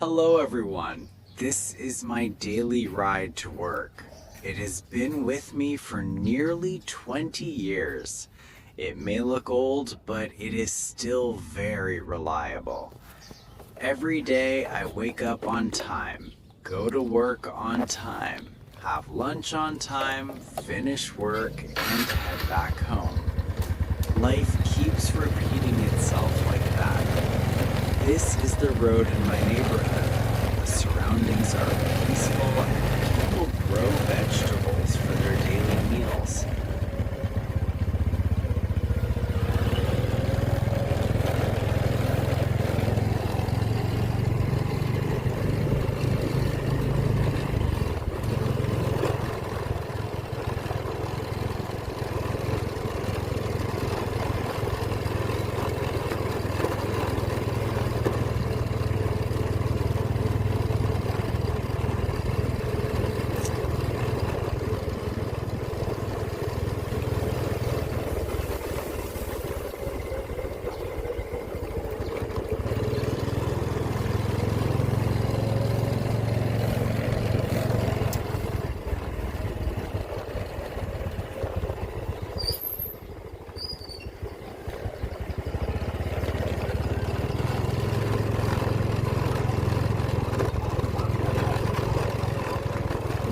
Hello everyone. This is my daily ride to work. It has been with me for nearly 20 years. It may look old, but it is still very reliable. Every day I wake up on time, go to work on time, have lunch on time, finish work, and head back home. Life keeps repeating itself like that. This is the road in my neighborhood. The surroundings are peaceful and people grow vegetables for their daily meals.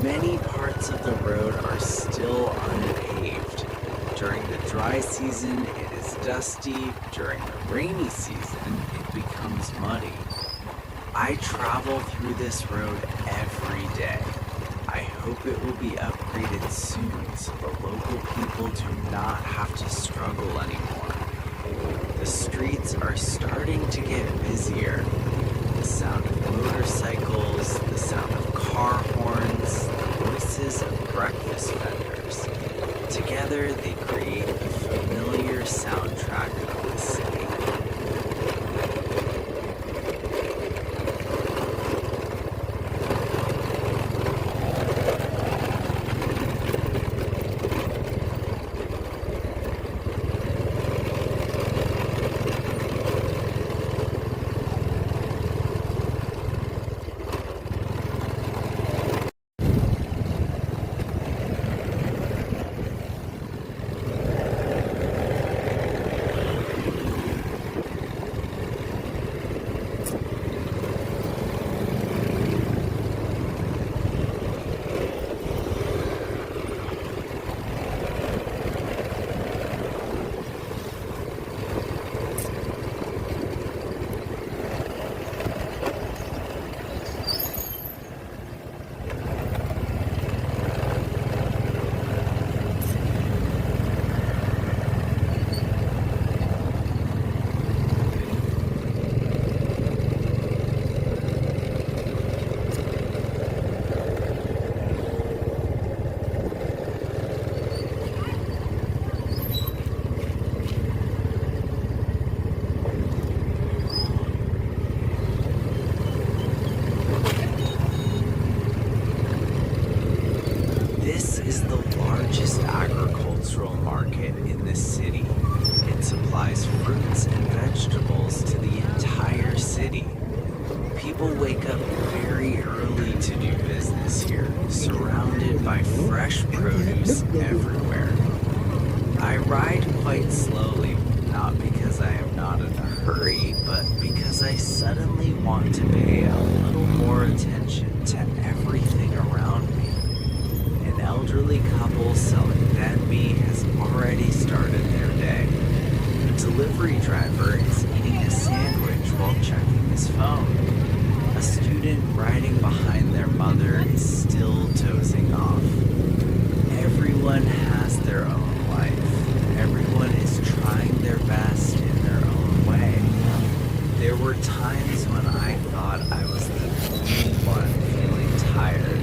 Many parts of the road are still unpaved. During the dry season, it is dusty. During the rainy season, it becomes muddy. I travel through this road every day. I hope it will be upgraded soon so the local people do not have to struggle anymore. The streets are starting to get busier. The sound of motorcycles, the sound of car horns, the voices of breakfast vendors. Together they create a familiar soundtrack of the city. This is the largest agricultural market in the city. It supplies fruits and vegetables to the entire city. People wake up very early to do business here, surrounded by fresh produce everywhere. I ride quite slowly, not because I am not in a hurry, but because I suddenly want to pay a little more attention to everything around me. An elderly couple selling banh has already started their day. A delivery driver is eating a sandwich while checking his phone. A student riding behind their mother is still dozing off. Everyone has their own life. Everyone is trying their best in their own way. There were times when I thought I was the only one feeling tired.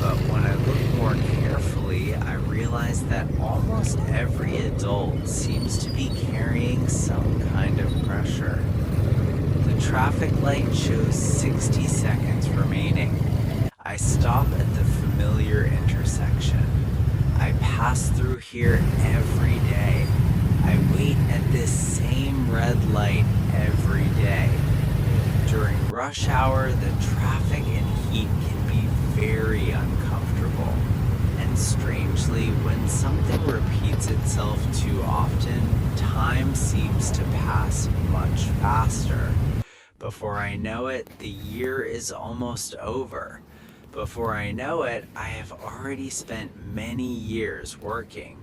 But when I look more carefully, I realize that almost every adult seems to be carrying some kind of pressure. The traffic light shows 60 seconds remaining. I stop at the familiar intersection. I pass through here every day. I wait at this same red light every day. During rush rush hour, the traffic and heat can be very uncomfortable. And strangely, when something repeats itself too often, time seems to pass much faster. Before I know it, the year is almost over. Before I know it, I have already spent many years working.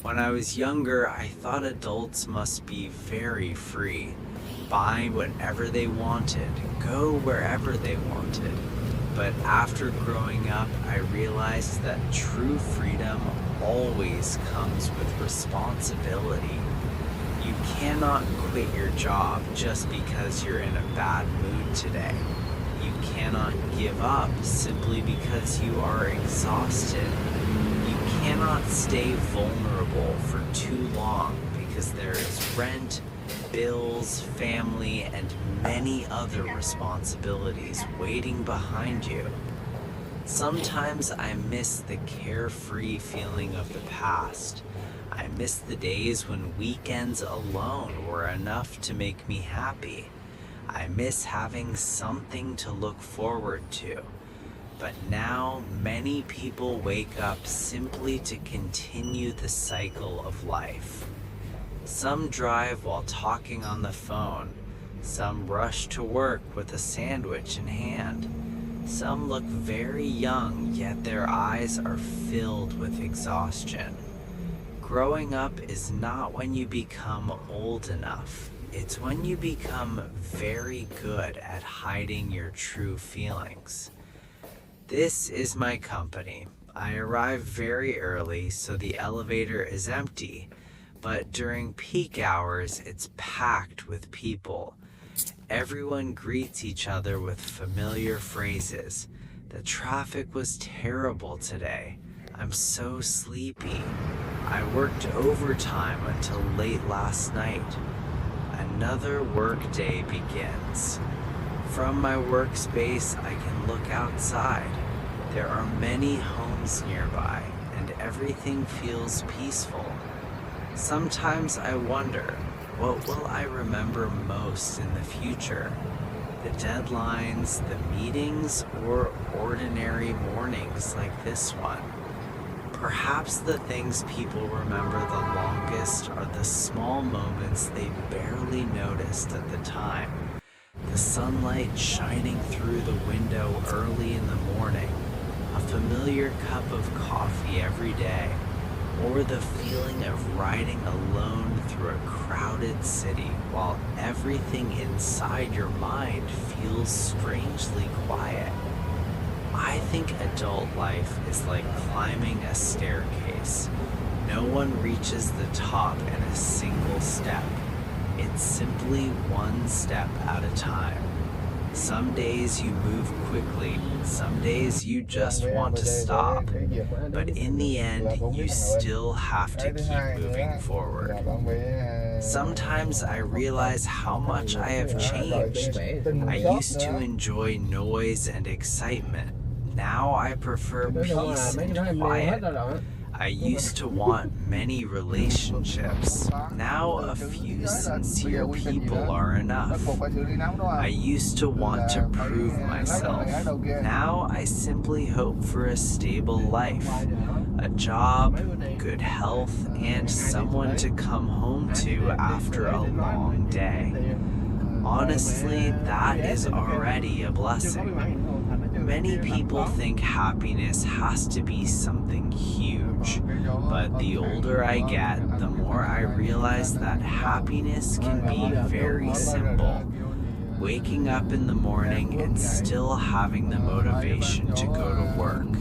When I was younger, I thought adults must be very free, buy whatever they wanted, go wherever they wanted. But after growing up, I realized that true freedom always comes with responsibility. You cannot quit your job just because you're in a bad mood today. You cannot give up simply because you are exhausted. You cannot stay vulnerable for too long because there is rent, bills, family, and many other responsibilities waiting behind you. Sometimes I miss the carefree feeling of the past. I miss the days when weekends alone were enough to make me happy. I miss having something to look forward to. But now, many people wake up simply to continue the cycle of life. Some drive while talking on the phone. Some rush to work with a sandwich in hand. Some look very young, yet their eyes are filled with exhaustion. Growing up is not when you become old enough. It's when you become very good at hiding your true feelings. This is my company. I arrive very early, so the elevator is empty, but during peak hours, it's packed with people. Everyone greets each other with familiar phrases. The traffic was terrible today. I'm so sleepy. I worked overtime until late last night. Another work day begins. From my workspace, I can look outside. There are many homes nearby, and everything feels peaceful. Sometimes I wonder, what will I remember most in the future? The deadlines, the meetings, or ordinary mornings like this one? Perhaps the things people remember the longest are the small moments they barely noticed at the time. The sunlight shining through the window early in the morning, a familiar cup of coffee every day, or the feeling of riding alone through a crowded city while everything inside your mind feels strangely quiet. I think adult life is like climbing a staircase. No one reaches the top in a single step. It's simply one step at a time. Some days you move quickly, some days you just want to stop. But in the end, you still have to keep moving forward. Sometimes I realize how much I have changed. I used to enjoy noise and excitement. Now I prefer peace and quiet. I used to want many relationships. Now a few sincere people are enough. I used to want to prove myself. Now I simply hope for a stable life, a job, good health, and someone to come home to after a long day. Honestly, that is already a blessing. Many people think happiness has to be something huge, but the older I get, the more I realize that happiness can be very simple. Waking up in the morning and still having the motivation to go to work,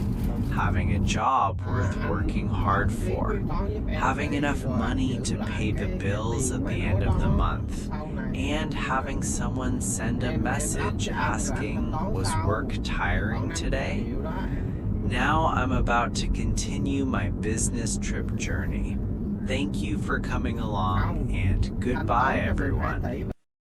having a job worth working hard for, having enough money to pay the bills at the end of the month, and having someone send a message asking, "Was work tiring today?" Now I'm about to continue my business trip journey. Thank you for coming along, and goodbye, everyone.